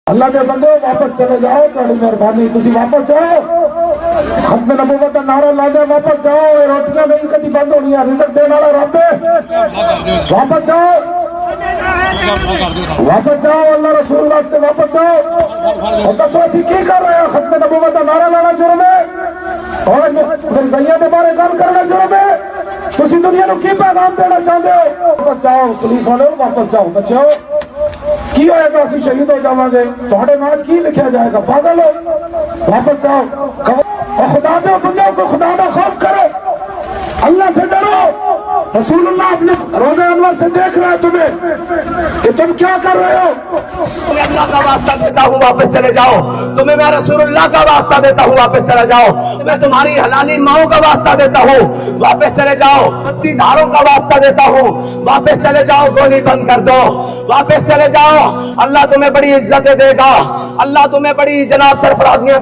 اللہ کے بندو واپس چلے جاؤ، تھوڑی مہربانی تسی واپس جاؤ، ختم نبوت کا نعرہ لا دے، واپس جاؤ، یہ روٹیاں نہیں کدی بند ہونی، رزق دینے والا رب ہے، واپس جاؤ، واپس جاؤ، اللہ رسول واسطے واپس جاؤ۔ اور دسو اسی کی کر رہے ہیں؟ ختم نبوت کا نعرہ لانا جرم ہے اور مرزائیاں دے بارے گل کرنا جرم ہے۔ تسی دنیا نو کی پیغام دینا چاہتے ہو؟ واپس جاؤ، پولیس والے واپس جاؤ، بچو کی ہوئے گا؟ اسی شہید ہو جاؤں گے، تھوڑے نام کی لکھا جائے گا؟ پاگل ہو، واپس جاؤ اور خدا دے دنیا کو خدا کا خوف کرو، اللہ سے ڈرو۔ رسول اللہ اپنے روزہ انور سے دیکھ رہا ہے تمہیں کہ تم کیا کر رہے ہو۔ تمہیں اللہ کا واسطہ دیتا ہوں واپس چلے جاؤ، تمہیں میں رسول اللہ کا واسطہ دیتا ہوں واپس چلے جاؤ، میں تمہاری حلالی ماؤں کا واسطہ دیتا ہوں واپس چلے جاؤ، پتی دھاروں کا واسطہ دیتا ہوں واپس چلے جاؤ، گولی بند کر دو، واپس چلے جاؤ، اللہ تمہیں بڑی عزتیں دے گا، اللہ تمہیں بڑی جناب سرفرازیاں